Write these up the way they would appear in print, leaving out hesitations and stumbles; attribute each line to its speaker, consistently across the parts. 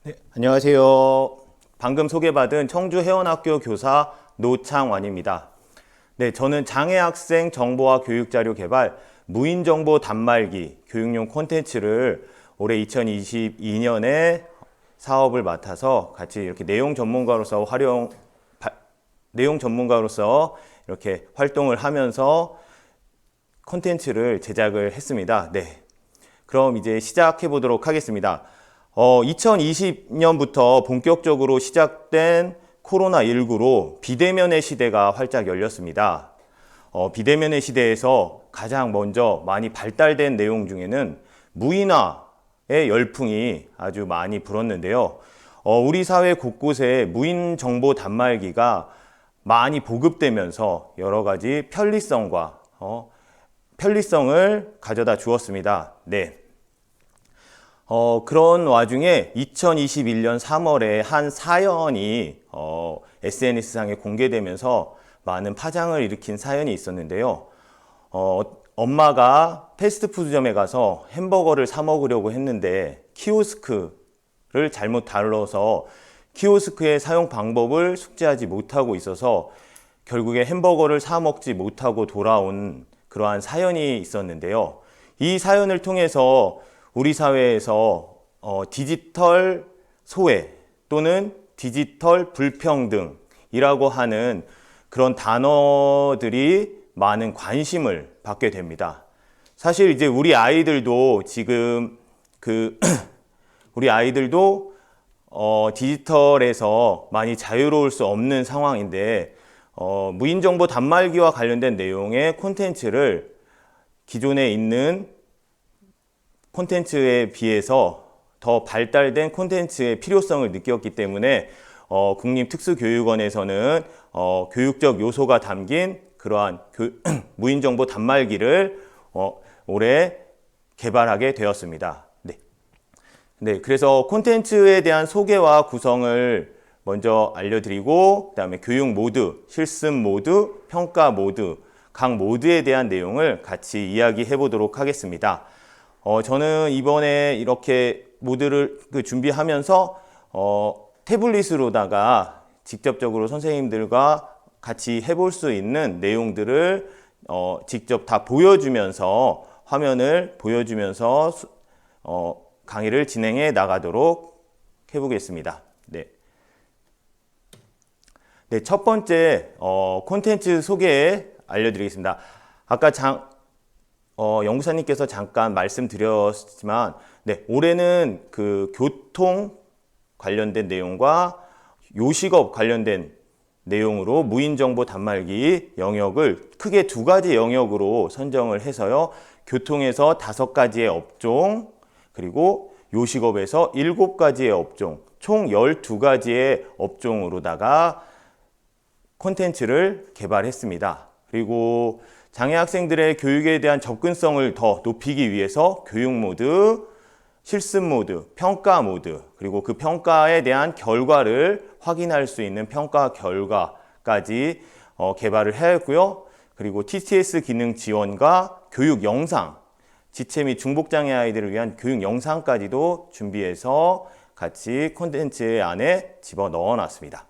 Speaker 1: 네, 안녕하세요. 방금 소개받은 청주혜원학교 교사 노창완입니다. 네, 저는 장애학생 정보화 교육자료 개발 무인정보 단말기 교육용 콘텐츠를 올해 2022년에 사업을 맡아서 같이 이렇게 내용 전문가로서 이렇게 활동을 하면서 콘텐츠를 제작을 했습니다. 네, 그럼 이제 시작해 보도록 하겠습니다. 2020년부터 본격적으로 시작된 코로나19로 비대면의 시대가 활짝 열렸습니다. 비대면의 시대에서 가장 먼저 많이 발달된 내용 중에는 무인화의 열풍이 아주 많이 불었는데요. 우리 사회 곳곳에 무인 정보 단말기가 많이 보급되면서 여러 가지 편리성을 가져다 주었습니다. 네. 그런 와중에 2021년 3월에 한 사연이 SNS상에 공개되면서 많은 파장을 일으킨 사연이 있었는데요. 엄마가 패스트푸드점에 가서 햄버거를 사 먹으려고 했는데 키오스크를 잘못 다뤄서 키오스크의 사용 방법을 숙지하지 못하고 있어서 결국에 햄버거를 사 먹지 못하고 돌아온 그러한 사연이 있었는데요. 이 사연을 통해서 우리 사회에서 디지털 소외 또는 디지털 불평등이라고 하는 그런 단어들이 많은 관심을 받게 됩니다. 사실 이제 우리 아이들도 지금 우리 아이들도 디지털에서 많이 자유로울 수 없는 상황인데 무인정보 단말기와 관련된 내용의 콘텐츠를 기존에 있는 콘텐츠에 비해서 더 발달된 콘텐츠의 필요성을 느꼈기 때문에 국립특수교육원에서는 교육적 요소가 담긴 그러한 무인정보 단말기를 올해 개발하게 되었습니다. 네, 그래서 콘텐츠에 대한 소개와 구성을 먼저 알려드리고 그다음에 교육 모드, 실습 모드, 평가 모드, 각 모드에 대한 내용을 같이 이야기해 보도록 하겠습니다. 저는 이번에 이렇게 모드를 준비하면서 태블릿으로다가 직접적으로 선생님들과 같이 해볼 수 있는 내용들을 직접 다 보여주면서 화면을 보여주면서 강의를 진행해 나가도록 해보겠습니다. 네. 네, 첫 번째 콘텐츠 소개 알려드리겠습니다. 아까 연구사님께서 잠깐 말씀드렸지만, 네, 올해는 그 교통 관련된 내용과 요식업 관련된 내용으로 무인정보 단말기 영역을 크게 두 가지 영역으로 선정을 해서요. 교통에서 5가지의 업종, 그리고 요식업에서 7가지의 업종, 총 12가지의 업종으로다가 콘텐츠를 개발했습니다. 그리고 장애 학생들의 교육에 대한 접근성을 더 높이기 위해서 교육 모드, 실습 모드, 평가 모드, 그리고 그 평가에 대한 결과를 확인할 수 있는 평가 결과까지 개발을 하였고요. 그리고 TTS 기능 지원과 교육 영상, 지체 및 중복장애 아이들을 위한 교육 영상까지도 준비해서 같이 콘텐츠 안에 집어넣어 놨습니다.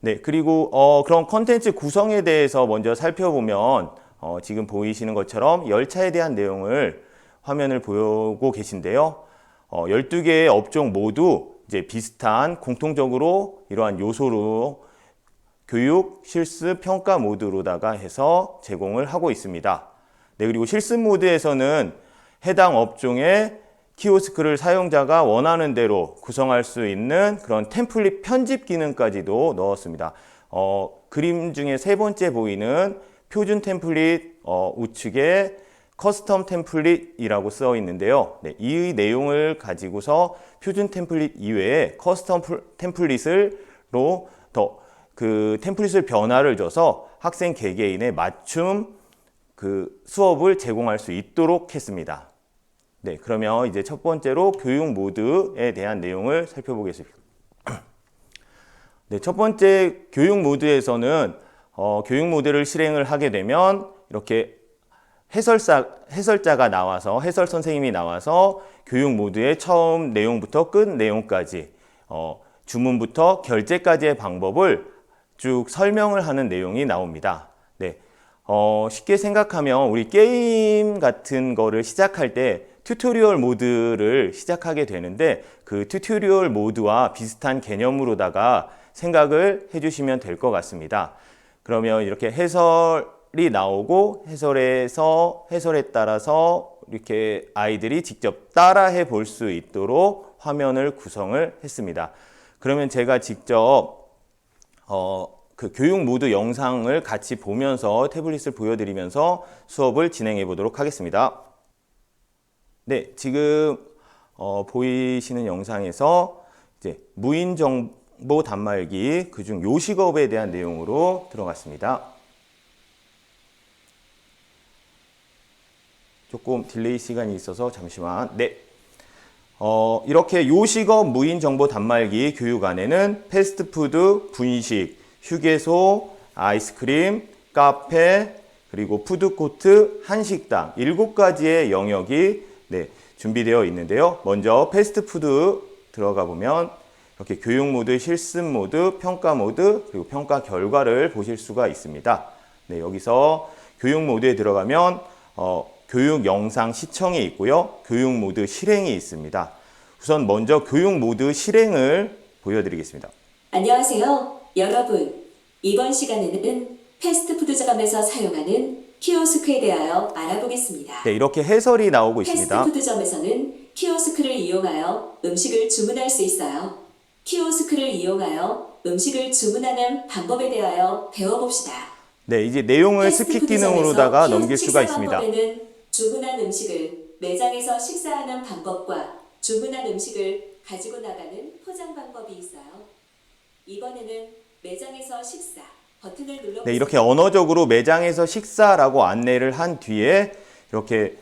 Speaker 1: 네, 그리고 그런 콘텐츠 구성에 대해서 먼저 살펴보면 지금 보이시는 것처럼 열차에 대한 내용을 화면을 보고 계신데요. 12개의 업종 모두 이제 비슷한 공통적으로 이러한 요소로 교육, 실습, 평가 모드로다가 해서 제공을 하고 있습니다. 네, 그리고 실습 모드에서는 해당 업종의 키오스크를 사용자가 원하는 대로 구성할 수 있는 그런 템플릿 편집 기능까지도 넣었습니다. 그림 중에 세 번째 보이는 표준 템플릿 우측에 커스텀 템플릿이라고 써 있는데요. 네, 이 내용을 가지고서 표준 템플릿 이외에 커스텀 템플릿으로 그 템플릿을 변화를 줘서 학생 개개인의 맞춤 그 수업을 제공할 수 있도록 했습니다. 네, 그러면 이제 첫 번째로 교육 모드에 대한 내용을 살펴보겠습니다. 네, 첫 번째 교육 모드에서는 교육 모드를 실행을 하게 되면 이렇게 해설자가 나와서 해설 선생님이 나와서 교육 모드의 처음 내용부터 끝 내용까지 주문부터 결제까지의 방법을 쭉 설명을 하는 내용이 나옵니다. 네, 쉽게 생각하면 우리 게임 같은 거를 시작할 때 튜토리얼 모드를 시작하게 되는데 그 튜토리얼 모드와 비슷한 개념으로다가 생각을 해주시면 될 것 같습니다. 그러면 이렇게 해설이 나오고 해설에 따라서 이렇게 아이들이 직접 따라해 볼 수 있도록 화면을 구성을 했습니다. 그러면 제가 직접 그 교육 모드 영상을 같이 보면서 태블릿을 보여드리면서 수업을 진행해 보도록 하겠습니다. 네, 지금 보이시는 영상에서 이제 무인 정보 단말기 그중 요식업에 대한 내용으로 들어갔습니다. 조금 딜레이 시간이 있어서 잠시만. 네. 이렇게 요식업 무인 정보 단말기 교육 안에는 패스트푸드, 분식, 휴게소, 아이스크림, 카페, 그리고 푸드코트, 한식당 7가지의 영역이 준비되어 있는데요. 먼저 패스트푸드 들어가 보면 이렇게 교육 모드, 실습 모드, 평가 모드, 그리고 평가 결과를 보실 수가 있습니다. 네, 여기서 교육 모드에 들어가면 교육 영상 시청이 있고요. 교육 모드 실행이 있습니다. 우선 먼저 교육 모드 실행을 보여드리겠습니다.
Speaker 2: 안녕하세요. 여러분, 이번 시간에는 패스트푸드점에서 사용하는 키오스크에 대하여 알아보겠습니다.
Speaker 1: 네, 이렇게 해설이 나오고 있습니다.
Speaker 2: 패스트푸드점에서는 키오스크를 이용하여 음식을 주문할 수 있어요. 키오스크를 이용하여 음식을 주문하는 방법에 대하여 배워봅시다.
Speaker 1: 네, 이제 내용을 스킵 기능으로다가 넘길 수가 있습니다.
Speaker 2: 방법에는 주문한 음식을 매장에서 식사하는 방법과 주문한 음식을 가지고 나가는 포장 방법이 있어요. 이번에는 매장에서 식사 버튼을 눌러보세요.
Speaker 1: 네, 이렇게 언어적으로 매장에서 식사라고 안내를 한 뒤에 이렇게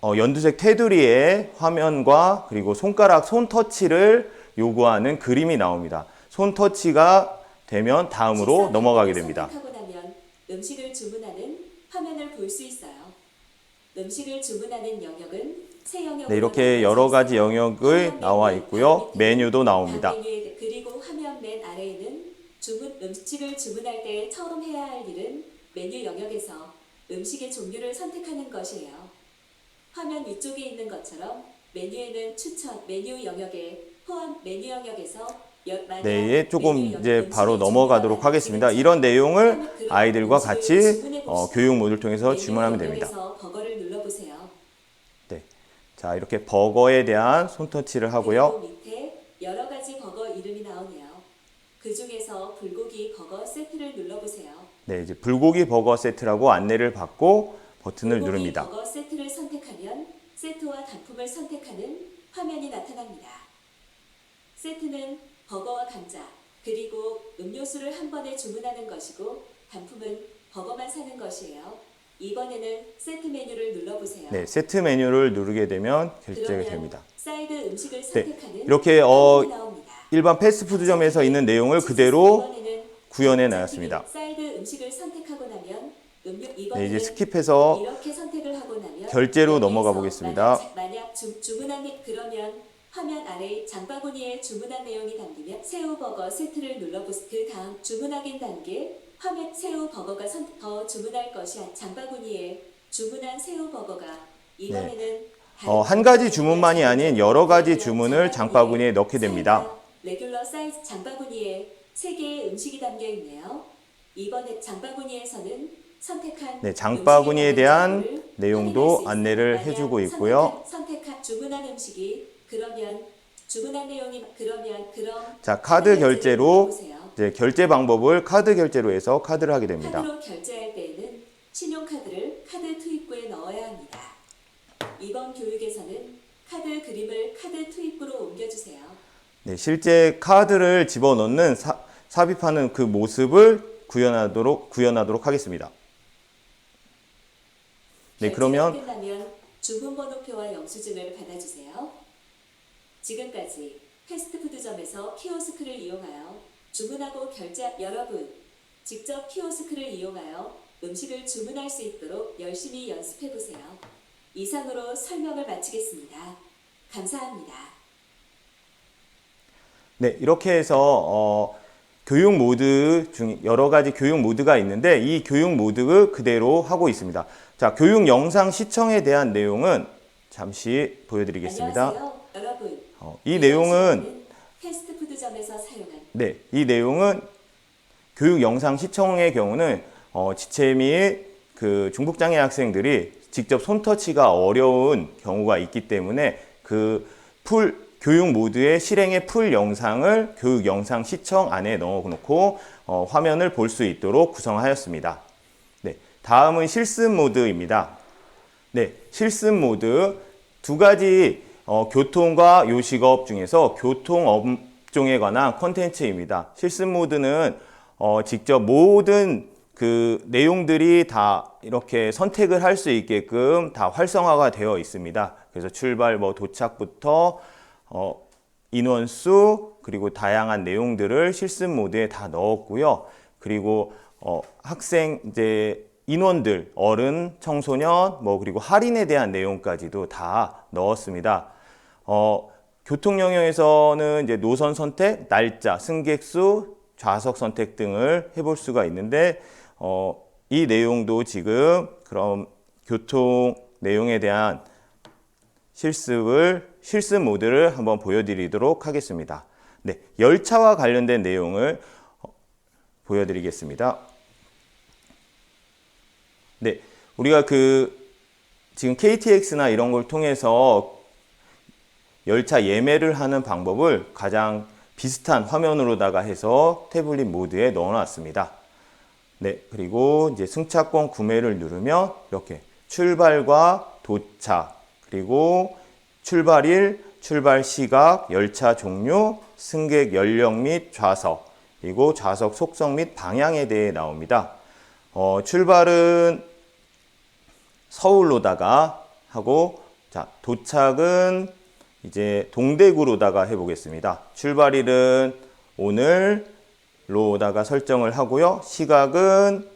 Speaker 1: 연두색 테두리에 화면과 그리고 손가락 손터치를 요구하는 그림이 나옵니다. 손터치가 되면 다음으로 넘어가게 됩니다.
Speaker 2: 선택하고 나면 음식을 주문하는 화면을 볼 수 있어요. 음식을 주문하는 영역은 세 영역으로
Speaker 1: 네, 이렇게 여러 가지 영역이 나와 있고요. 메뉴도 나옵니다.
Speaker 2: 그리고 화면 맨 아래에는 음식을 주문할 때 처음 해야 할 일은 메뉴 영역에서 음식의 종류를 선택하는 것이에요. 화면 위쪽에 있는 것처럼 메뉴에는 추천, 메뉴 영역에 포함, 메뉴 영역에서
Speaker 1: 네, 조금 이제 바로 넘어가도록 하겠습니다. 이런 내용을 아이들과 같이 교육 모드를 통해서 주문하면 됩니다.
Speaker 2: 버거를 눌러보세요.
Speaker 1: 네, 자 이렇게 버거에 대한 손터치를 하고요.
Speaker 2: 밑에 여러 가지 버거 이름이 나오네요. 그 중에서 불고기 버거 세트를 눌러보세요.
Speaker 1: 네, 이제 불고기 버거 세트라고 안내를 받고 버튼을 누릅니다.
Speaker 2: 버거 세트를 선택하면 세트와 단품을 선택하는 화면이 나타납니다. 세트는 버거와 감자, 그리고 음료수를 한 번에 주문하는 것이고 단품은 버거만 사는 것이에요. 이번에는 세트 메뉴를 눌러보세요.
Speaker 1: 네, 세트 메뉴를 누르게 되면 결제가 됩니다.
Speaker 2: 사이드 음식을 선택하는
Speaker 1: 이렇게
Speaker 2: 나옵니다.
Speaker 1: 일반 패스트푸드점에서 있는 내용을 그대로 구현해 놨습니다.
Speaker 2: 사이드 음식을 선택하고 나면
Speaker 1: 네, 이제 스킵해서
Speaker 2: 이렇게 선택을 하고 나면
Speaker 1: 결제로 넘어가 보겠습니다.
Speaker 2: 만약 주문한 그러면 화면 아래 장바구니에 주문한 내용이 담기면 새우버거 세트를 눌러보세요. 그 다음 주문 확인 단계 화면 새우버거가 더 주문할 것이 장바구니에 주문한 새우버거가 이번에는
Speaker 1: 한 가지 주문만이 아닌 여러 가지 주문을 장바구니에 넣게 됩니다.
Speaker 2: 레귤러 사이즈 장바구니에 3개의 음식이 담겨 있네요. 이번에 장바구니에서는 선택한
Speaker 1: 장바구니에 대한 내용도 안내를 해주고 있고요.
Speaker 2: 선택한 주문한 음식이 그러면 주문한 내용이
Speaker 1: 자, 카드 결제로 이제 결제 방법을 카드 결제로 해서 카드를 하게 됩니다.
Speaker 2: 카드로 결제할 때에는 신용카드를 카드 투입구에 넣어야 합니다. 이번 교육에서는 카드 그림을 카드 투입구로 옮겨주세요.
Speaker 1: 네, 실제 카드를 집어넣는 삽입하는 그 모습을 구현하도록 하겠습니다. 네, 그러면
Speaker 2: 끝나면 주문번호표와 영수증을 받아주세요. 지금까지 패스트푸드점에서 키오스크를 이용하여 주문하고 여러분, 직접 키오스크를 이용하여 음식을 주문할 수 있도록 열심히 연습해보세요. 이상으로 설명을 마치겠습니다. 감사합니다.
Speaker 1: 네, 이렇게 해서 교육 모드 중 여러 가지 교육 모드가 있는데 이 교육 모드 그대로 하고 있습니다. 자, 교육 영상 시청에 대한 내용은 잠시 보여드리겠습니다.
Speaker 2: 안녕하세요, 여러분.
Speaker 1: 이 내용은
Speaker 2: 패스트푸드점에서 사용한
Speaker 1: 네, 이 내용은 교육 영상 시청의 경우는 지체 및 그 중복장애 학생들이 직접 손터치가 어려운 경우가 있기 때문에 그 교육 모드의 실행의 풀 영상을 교육 영상 시청 안에 넣어놓고 화면을 볼 수 있도록 구성하였습니다. 네, 다음은 실습 모드입니다. 네, 실습 모드 두 가지 교통과 요식업 중에서 교통업종에 관한 콘텐츠입니다. 실습 모드는 직접 모든 그 내용들이 다 이렇게 선택을 할 수 있게끔 다 활성화가 되어 있습니다. 그래서 출발, 도착부터 인원수 그리고 다양한 내용들을 실습 모드에 다 넣었고요. 그리고 학생 이제 인원들, 어른, 청소년, 그리고 할인에 대한 내용까지도 다 넣었습니다. 교통 영역에서는 이제 노선 선택, 날짜, 승객 수, 좌석 선택 등을 해볼 수가 있는데 이 내용도 지금 그럼 교통 내용에 대한 실습 모드를 한번 보여드리도록 하겠습니다. 네, 열차와 관련된 내용을 보여드리겠습니다. 네, 우리가 지금 KTX나 이런 걸 통해서 열차 예매를 하는 방법을 가장 비슷한 화면으로다가 해서 태블릿 모드에 넣어놨습니다. 네, 그리고 이제 승차권 구매를 누르면 이렇게 출발과 도착, 그리고 출발일, 출발 시각, 열차 종류, 승객 연령 및 좌석, 그리고 좌석 속성 및 방향에 대해 나옵니다. 출발은 서울로다가 하고, 자, 도착은 이제 동대구로다가 해보겠습니다. 출발일은 오늘로다가 설정을 하고요. 시각은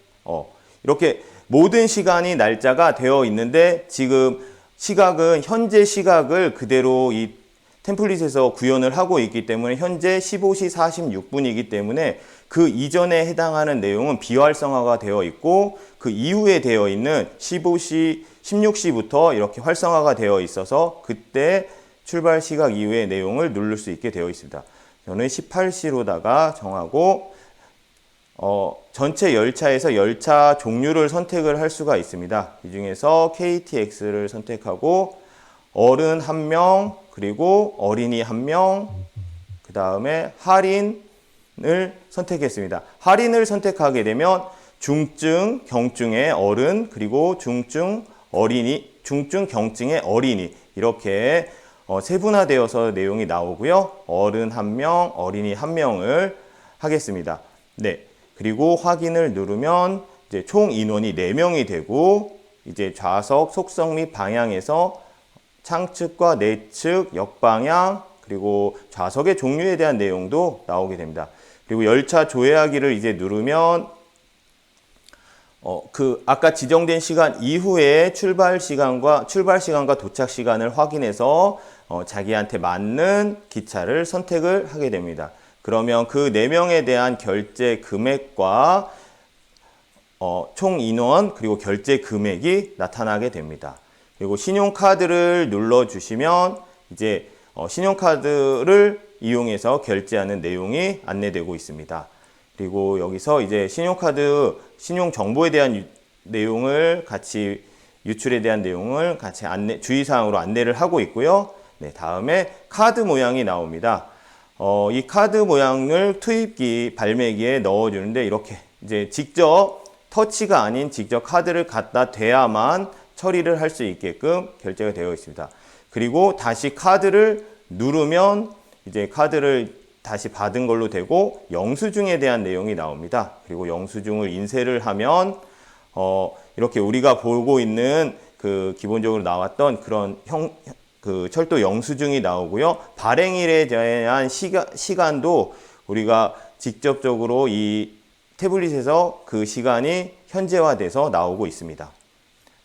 Speaker 1: 이렇게 모든 시간이 날짜가 되어 있는데 지금 시각은 현재 시각을 그대로 이 템플릿에서 구현을 하고 있기 때문에 현재 15시 46분이기 때문에 그 이전에 해당하는 내용은 비활성화가 되어 있고 그 이후에 되어 있는 16시부터 이렇게 활성화가 되어 있어서 그때 출발 시각 이후의 내용을 누를 수 있게 되어 있습니다. 저는 18시로다가 정하고 전체 열차에서 열차 종류를 선택을 할 수가 있습니다. 이 중에서 KTX를 선택하고 어른 1명, 그리고 어린이 1명, 그 다음에 할인을 선택했습니다. 할인을 선택하게 되면 중증, 경증의 어른, 그리고 중증, 경증의 어린이 이렇게 세분화되어서 내용이 나오고요. 어른 1명, 어린이 1명을 하겠습니다. 네. 그리고 확인을 누르면 이제 총 인원이 4명이 되고 이제 좌석 속성 및 방향에서 창측과 내측, 역방향, 그리고 좌석의 종류에 대한 내용도 나오게 됩니다. 그리고 열차 조회하기를 이제 누르면 아까 지정된 시간 이후에 출발 시간과 도착 시간을 확인해서 자기한테 맞는 기차를 선택을 하게 됩니다. 그러면 그 4명에 대한 결제 금액과 총 인원 그리고 결제 금액이 나타나게 됩니다. 그리고 신용카드를 눌러주시면 이제 신용카드를 이용해서 결제하는 내용이 안내되고 있습니다. 그리고 여기서 이제 신용 정보에 대한 내용을 같이 유출에 대한 내용을 같이 주의사항으로 안내를 하고 있고요. 네, 다음에 카드 모양이 나옵니다. 이 카드 모양을 투입기, 발매기에 넣어주는데 이렇게 이제 직접 터치가 아닌 직접 카드를 갖다 대야만 처리를 할 수 있게끔 결제가 되어 있습니다. 그리고 다시 카드를 누르면 이제 카드를 다시 받은 걸로 되고 영수증에 대한 내용이 나옵니다. 그리고 영수증을 인쇄를 하면 이렇게 우리가 보고 있는 그 기본적으로 나왔던 그런 철도 영수증이 나오고요. 발행일에 대한 시간도 우리가 직접적으로 이 태블릿에서 그 시간이 현재화돼서 나오고 있습니다.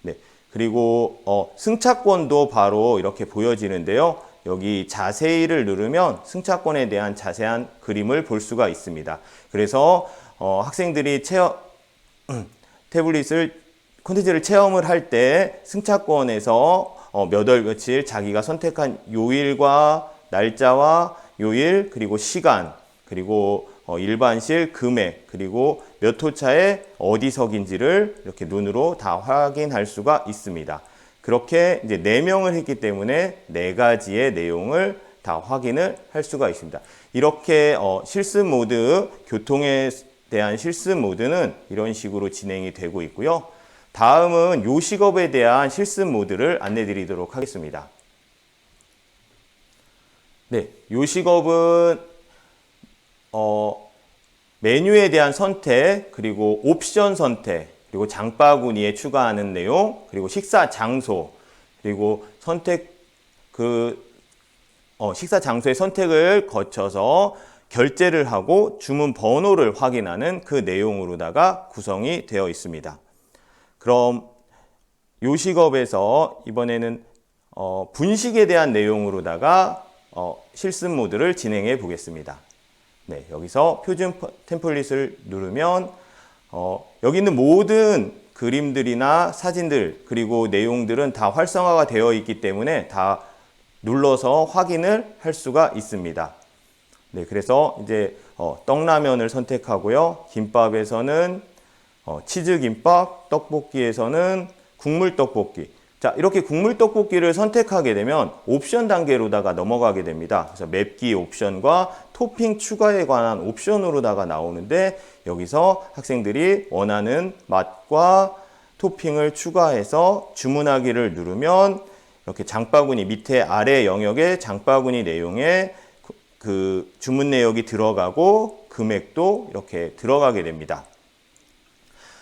Speaker 1: 네. 그리고 승차권도 바로 이렇게 보여지는데요. 여기 자세히를 누르면 승차권에 대한 자세한 그림을 볼 수가 있습니다. 그래서 학생들이 콘텐츠를 체험을 할 때 승차권에서 몇 월 며칠 자기가 선택한 요일과 날짜와 요일, 그리고 시간, 그리고 일반실, 금액, 그리고 몇 호차에 어디석인지를 이렇게 눈으로 다 확인할 수가 있습니다. 그렇게 이제 4명을 했기 때문에 4가지의 내용을 다 확인을 할 수가 있습니다. 이렇게 실습 모드, 교통에 대한 실습 모드는 이런 식으로 진행이 되고 있고요. 다음은 요식업에 대한 실습 모드를 안내 드리도록 하겠습니다. 네, 요식업은 메뉴에 대한 선택, 그리고 옵션 선택, 그리고 장바구니에 추가하는 내용, 그리고 식사 장소, 그리고 식사 장소의 선택을 거쳐서 결제를 하고 주문 번호를 확인하는 그 내용으로다가 구성이 되어 있습니다. 그럼 요식업에서 이번에는 분식에 대한 내용으로다가 실습 모드를 진행해 보겠습니다. 네, 여기서 표준 템플릿을 누르면 여기 있는 모든 그림들이나 사진들 그리고 내용들은 다 활성화가 되어 있기 때문에 다 눌러서 확인을 할 수가 있습니다. 네, 그래서 이제 떡라면을 선택하고요. 김밥에서는 치즈김밥, 떡볶이에서는 국물떡볶이. 자, 이렇게 국물떡볶이를 선택하게 되면 옵션 단계로다가 넘어가게 됩니다. 그래서 맵기 옵션과 토핑 추가에 관한 옵션으로다가 나오는데 여기서 학생들이 원하는 맛과 토핑을 추가해서 주문하기를 누르면 이렇게 장바구니 밑에 아래 영역에 장바구니 내용에 그 주문 내역이 들어가고 금액도 이렇게 들어가게 됩니다.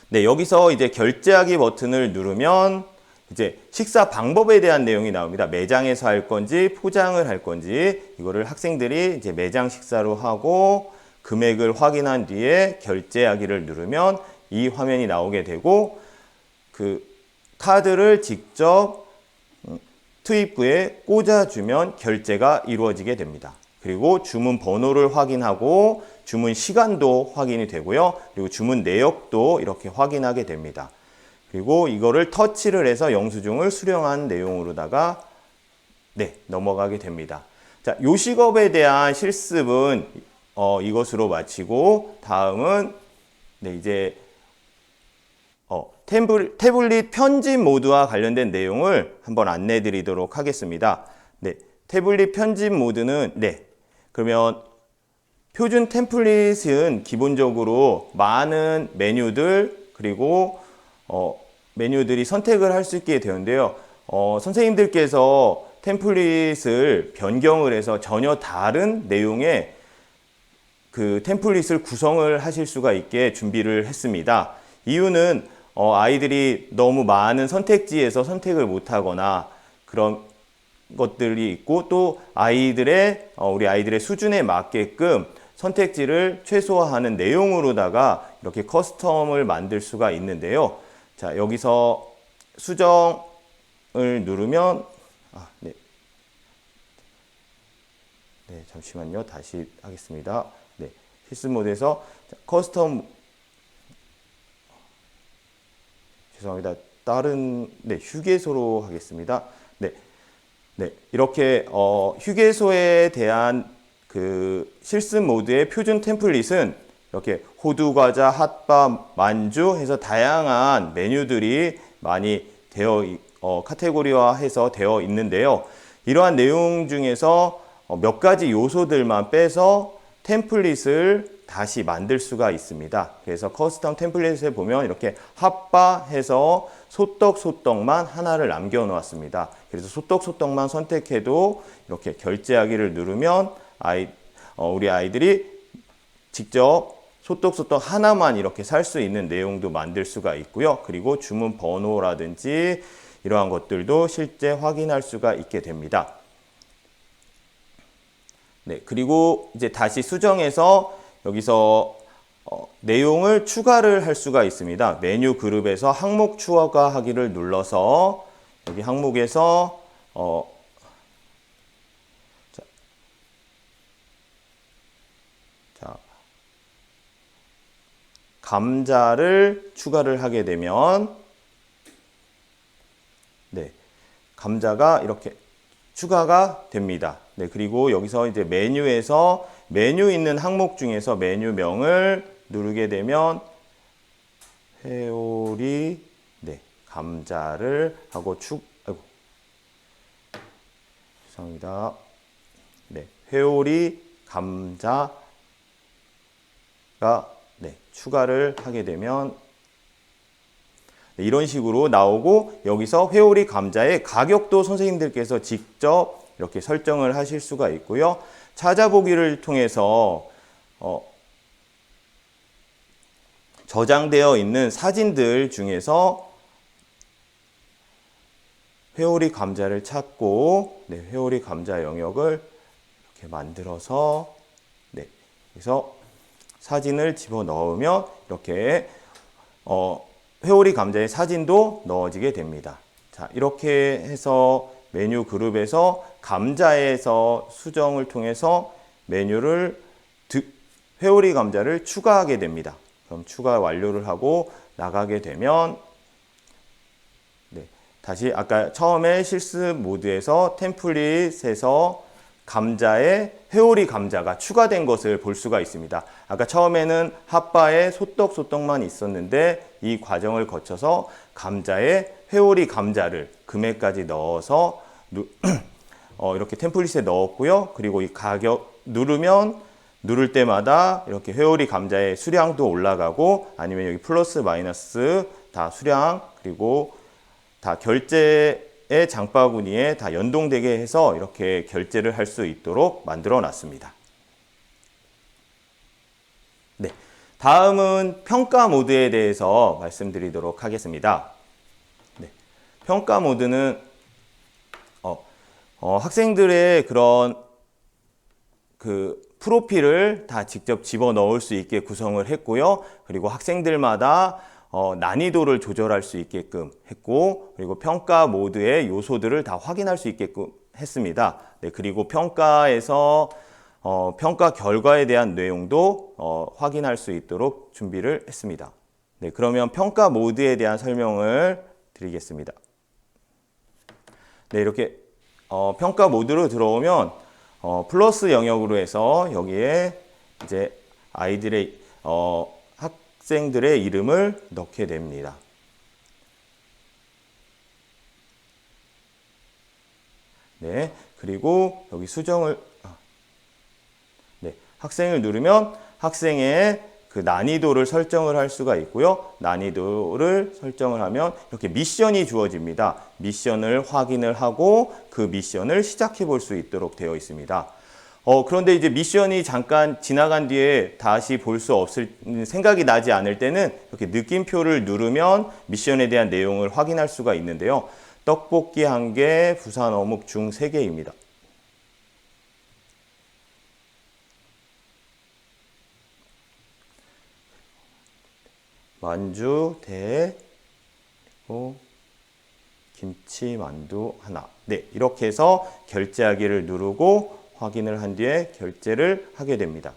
Speaker 1: 네, 여기서 이제 결제하기 버튼을 누르면 이제 식사 방법에 대한 내용이 나옵니다. 매장에서 할 건지 포장을 할 건지 이거를 학생들이 이제 매장 식사로 하고 금액을 확인한 뒤에 결제하기를 누르면 이 화면이 나오게 되고 그 카드를 직접 투입구에 꽂아주면 결제가 이루어지게 됩니다. 그리고 주문 번호를 확인하고 주문 시간도 확인이 되고요. 그리고 주문 내역도 이렇게 확인하게 됩니다. 그리고 이거를 터치를 해서 영수증을 수령한 내용으로다가 넘어가게 됩니다. 자, 요식업에 대한 실습은 이것으로 마치고 다음은 이제 태블릿 편집 모드와 관련된 내용을 한번 안내 드리도록 하겠습니다. 네, 태블릿 편집 모드는 그러면 표준 템플릿은 기본적으로 많은 메뉴들 그리고 메뉴들이 선택을 할 수 있게 되는데요. 선생님들께서 템플릿을 변경을 해서 전혀 다른 내용의 그 템플릿을 구성을 하실 수가 있게 준비를 했습니다. 이유는 아이들이 너무 많은 선택지에서 선택을 못하거나 그런 것들이 있고 또 우리 아이들의 수준에 맞게끔 선택지를 최소화하는 내용으로다가 이렇게 커스텀을 만들 수가 있는데요. 자, 여기서 수정을 누르면 잠시만요. 다시 하겠습니다. 실습 모드에서 커스텀 죄송합니다. 다른 휴게소로 하겠습니다. 이렇게 휴게소에 대한 그 실습 모드의 표준 템플릿은 이렇게 호두 과자, 핫바, 만주 해서 다양한 메뉴들이 많이 카테고리화해서 되어 있는데요. 이러한 내용 중에서 몇 가지 요소들만 빼서 템플릿을 다시 만들 수가 있습니다. 그래서 커스텀 템플릿에 보면 이렇게 핫바 해서 소떡만 하나를 남겨 놓았습니다. 그래서 소떡만 선택해도 이렇게 결제하기를 누르면 우리 아이들이 직접 소떡 하나만 이렇게 살 수 있는 내용도 만들 수가 있고요. 그리고 주문 번호라든지 이러한 것들도 실제 확인할 수가 있게 됩니다. 그리고 이제 다시 수정해서 여기서 내용을 추가를 할 수가 있습니다. 메뉴 그룹에서 항목 추가하기를 눌러서 여기 항목에서 감자를 추가를 하게 되면 네, 감자가 이렇게 추가가 됩니다. 네, 그리고 여기서 이제 메뉴에서 메뉴 있는 항목 중에서 메뉴명을 누르게 되면 회오리 네, 감자를 하고 죄송합니다. 네, 회오리 감자가 네, 추가를 하게 되면 네, 이런 식으로 나오고 여기서 회오리 감자의 가격도 선생님들께서 직접 이렇게 설정을 하실 수가 있고요. 찾아보기를 통해서 저장되어 있는 사진들 중에서 회오리 감자를 찾고 네, 회오리 감자 영역을 이렇게 만들어서 네, 그래서 사진을 집어넣으면 이렇게 회오리 감자의 사진도 넣어지게 됩니다. 자, 이렇게 해서 메뉴 그룹에서 감자에서 수정을 통해서 메뉴를 회오리 감자를 추가하게 됩니다. 그럼 추가 완료를 하고 나가게 되면 네, 다시 아까 처음에 실습 모드에서 템플릿에서 감자에 회오리 감자가 추가된 것을 볼 수가 있습니다. 아까 처음에는 핫바에 소떡소떡만 있었는데 이 과정을 거쳐서 감자에 회오리 감자를 금액까지 넣어서 이렇게 템플릿에 넣었고요. 그리고 이 가격 누를 때마다 이렇게 회오리 감자의 수량도 올라가고 아니면 여기 플러스 마이너스 다 수량 그리고 다 결제의 장바구니에 다 연동되게 해서 이렇게 결제를 할 수 있도록 만들어 놨습니다. 네, 다음은 평가 모드에 대해서 말씀드리도록 하겠습니다. 네, 평가 모드는 학생들의 그런 프로필을 다 직접 집어넣을 수 있게 구성을 했고요. 그리고 학생들마다 난이도를 조절할 수 있게끔 했고, 그리고 평가 모드의 요소들을 다 확인할 수 있게끔 했습니다. 네, 그리고 평가에서 평가 결과에 대한 내용도 확인할 수 있도록 준비를 했습니다. 네, 그러면 평가 모드에 대한 설명을 드리겠습니다. 네, 이렇게 평가 모드로 들어오면 플러스 영역으로 해서 여기에 이제 아이들의 학생들의 이름을 넣게 됩니다. 네, 그리고 여기 수정을 네, 학생을 누르면 학생의 그 난이도를 설정을 할 수가 있고요. 난이도를 설정을 하면 이렇게 미션이 주어집니다. 미션을 확인을 하고 그 미션을 시작해 볼 수 있도록 되어 있습니다. 그런데 이제 미션이 잠깐 지나간 뒤에 다시 볼 수 없을 생각이 나지 않을 때는 이렇게 느낌표를 누르면 미션에 대한 내용을 확인할 수가 있는데요. 떡볶이 1개, 부산 어묵 중 3개입니다. 만주 대 김치 만두 하나. 네, 이렇게 해서 결제하기를 누르고 확인을 한 뒤에 결제를 하게 됩니다.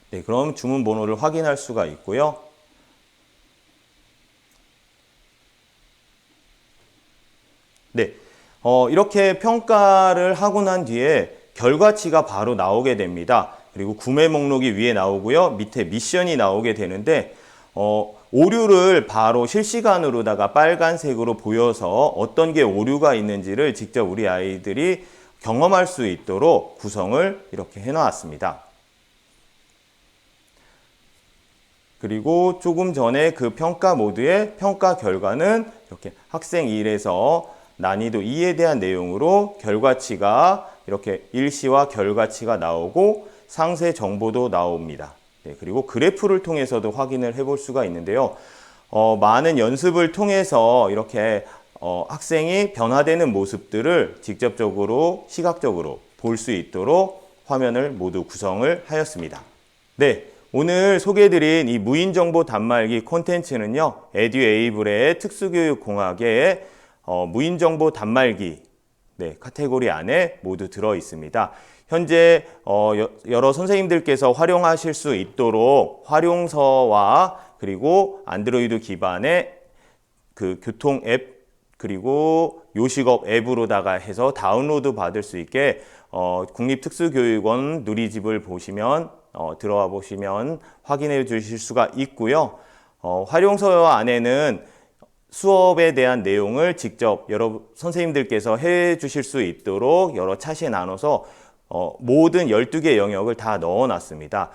Speaker 1: 네, 그럼 주문 번호를 확인할 수가 있고요. 네, 이렇게 평가를 하고 난 뒤에 결과치가 바로 나오게 됩니다. 그리고 구매 목록이 위에 나오고요. 밑에 미션이 나오게 되는데 오류를 바로 실시간으로다가 빨간색으로 보여서 어떤 게 오류가 있는지를 직접 우리 아이들이 경험할 수 있도록 구성을 이렇게 해놨습니다. 그리고 조금 전에 그 평가 모드의 평가 결과는 이렇게 학생 1에서 난이도 2에 대한 내용으로 결과치가 이렇게 일시와 결과치가 나오고 상세 정보도 나옵니다. 네, 그리고 그래프를 통해서도 확인을 해볼 수가 있는데요. 많은 연습을 통해서 이렇게 학생이 변화되는 모습들을 직접적으로 시각적으로 볼 수 있도록 화면을 모두 구성을 하였습니다. 네, 오늘 소개해드린 이 무인정보 단말기 콘텐츠는요. 에듀에이블의 특수교육공학의 무인정보 단말기 네, 카테고리 안에 모두 들어 있습니다. 현재 여러 선생님들께서 활용하실 수 있도록 활용서와 그리고 안드로이드 기반의 그 교통 앱 그리고 요식업 앱으로다가 해서 다운로드 받을 수 있게 국립특수교육원 누리집을 보시면 들어와 보시면 확인해 주실 수가 있고요. 활용서 안에는 수업에 대한 내용을 직접 여러 선생님들께서 해 주실 수 있도록 여러 차시에 나눠서 모든 12개 영역을 다 넣어 놨습니다.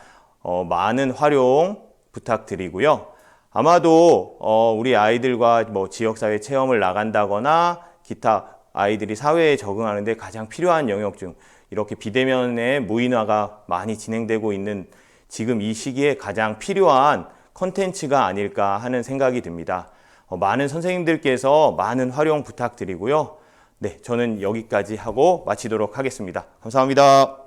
Speaker 1: 많은 활용 부탁드리고요. 아마도 우리 아이들과 뭐 지역사회 체험을 나간다거나 기타 아이들이 사회에 적응하는데 가장 필요한 영역 중 이렇게 비대면의 무인화가 많이 진행되고 있는 지금 이 시기에 가장 필요한 컨텐츠가 아닐까 하는 생각이 듭니다. 많은 선생님들께서 많은 활용 부탁드리고요. 네, 저는 여기까지 하고 마치도록 하겠습니다. 감사합니다.